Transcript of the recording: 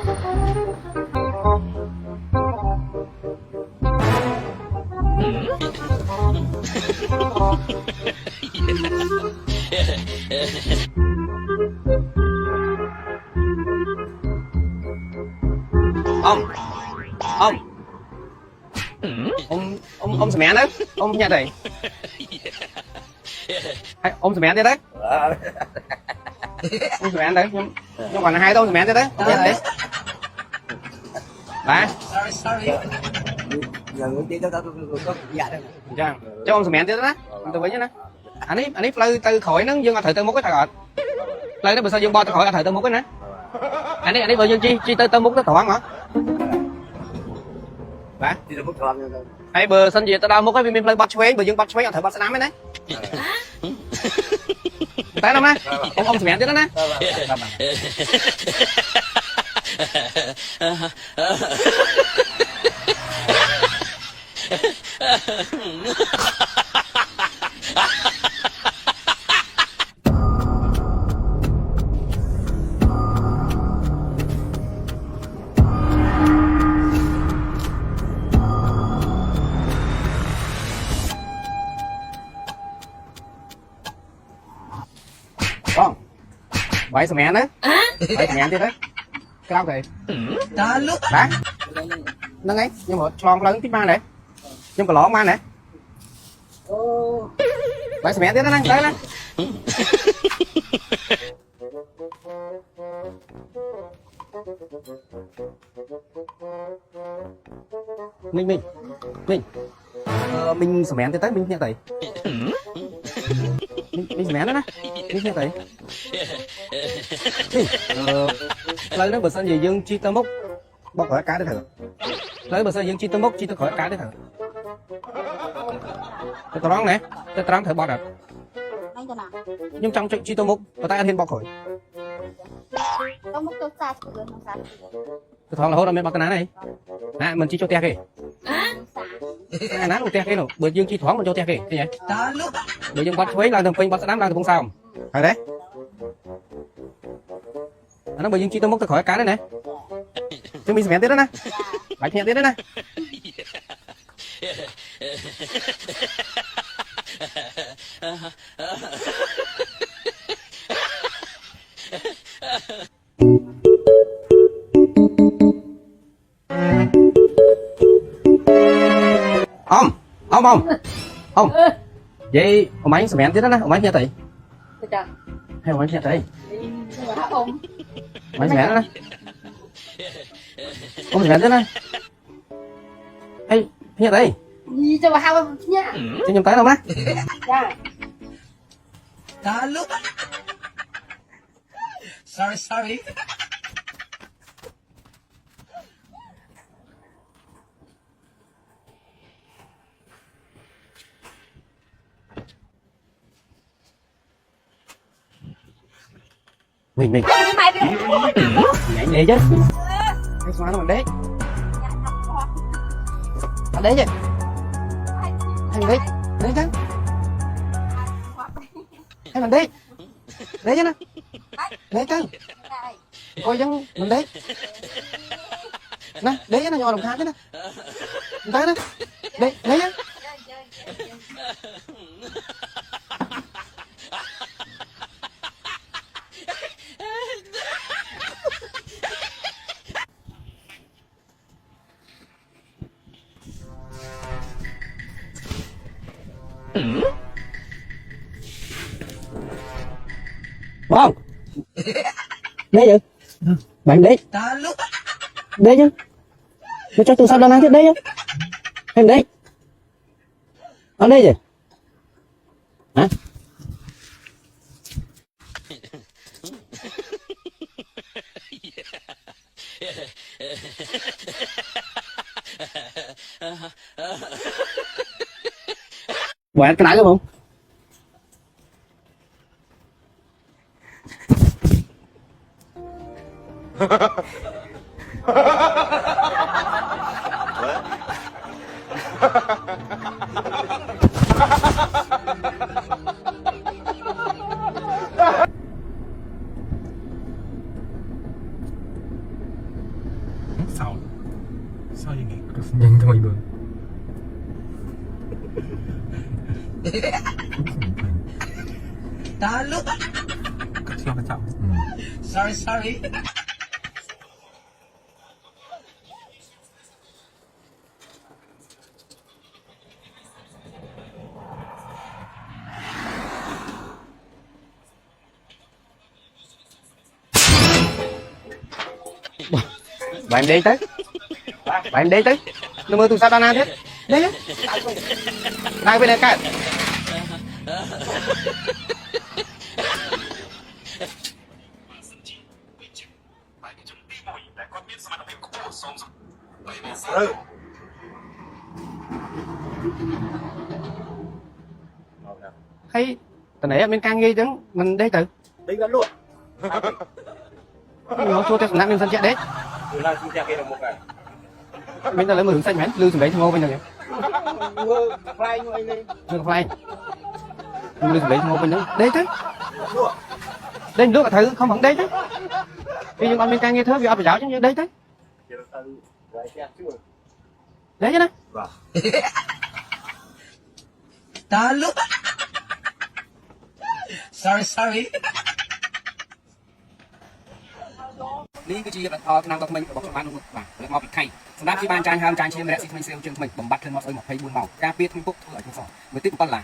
ông ông ông xem mẹ đấy, ông nhà thầy ông xem mẹ thế đấy, ông xem mẹ đấy, nhưng còn hai tôi xem mẹ thế đấy, ông nhà thầy bà cho ông xem mẹ thế đấy, tôi với nhá nè, anh ấy play từ khỏi nó dương thời từ một cái thằng play nó bữa sau dương bo từ khỏi thời từ một cái nè, anh ấy vừa dương chi từ một cái thoáng hả? Bà hay bờ sân gì tao đào một cái mình play bắt chuối bờ dương bắt chuối ở thời bắt sẵn ấy đấy, tay đâu nè, ông xem mẹ thế đó nè. Con vậy xem mẹ đấy, vậy xem mẹ thế đấy, cái đâu thì đó nâng ấy nhưng mà tròn lớn tiếp ba này nhưng mà lõ ma này vậy xem mẹ thế nó đang tới đấy mình mình xem mẹ thế tới mình nghe thấy mình xem mẹ đó nè mình nghe thấy lấy nó bữa sau gì dương chi tơ mốc bóc khỏi cá đấy thử lấy bữa sau dương chi tơ mốc chi tơ khỏi cá đấy thử cái tròn này cái tròn thử bóc được nhưng trong chi tơ mốc và tay ăn hiên bóc khỏi cái thằng là hốt ở bên bóc cái này à mình chi cho te kì à nát te cái nào bữa dương chi thoáng mình cho te kì cái gì bữa dương bắt thuế là thằng pin bắt đám là không sao phải đấy nó bởi dương chi tơ mốc tôi khỏi cá đấy này chứ mình sẽ tiếp đó nè bạch nhẹ tiếp đó nè ông vậy ông ấy sẽ mẹ tiếp đó nè ông ấy nghe tỷ hay ông ấy nghe tỷ ông ấy sẽ mẹ đó nè ông sẽ thế này hay nghe đây gì cho bà hao nhá cho nhầm tới đâu má đó lúc sorry mình nhảy nhảy chứ cái xóa nó bằng đấy ở đấy chứ thằng đấy chứ hay bằng đấy chứ nè đấy chứ coi giống mình đấy nè đấy nó nhỏ đồng thang chứ nè tới đó đấy chứ không đấy chứ bạn đấy chứ nó cho tôi sao đang ăn thế đấy chứ em đấy ở đây gì hả quẹt cái nãy đúng không sao vậy nhanh thôi bơ Ta lúc. cắt cho cái chậm Sorry, sorry. Bạn đi tới. Bạn đi tới. Nó mơ tôi sao đang ăn thế. Đi á. Đang bên đây cái. Thấy tao nãy bên căng nghi chứ mình đi từ đi ra luôn nó chua theo sẵn mình sân chạy đấy từ nay chúng ta kia được một ngày mình ta lấy một hướng xanh mến lưu xuống đấy thì ngô bên này fly như anh đi lưu fly lưu xuống đấy thì ngô bên đó đấy chứ đây nước thử không hẳn đấy chứ khi chúng con bên căng nghi thớ vì ở phải giáo chứ như đấy chứ đấy chứ đấy Ta lúc. Sorry, sorry. នេះគឺជាផលិតផលថ្នាំដុសធ្មេញរបស់បានបាទលើកមកពីខៃសម្រាប់ជាបានចាញ់ហើមចាញ់ឈាមរកស៊ីធ្មេញសៀវជើងធ្មេញបំបត្តិខ្លួនមកស្អុយ24ម៉ោងការពារធ្មេញពុកធ្វើឲ្យខ្លួនសមើលទី7ឡា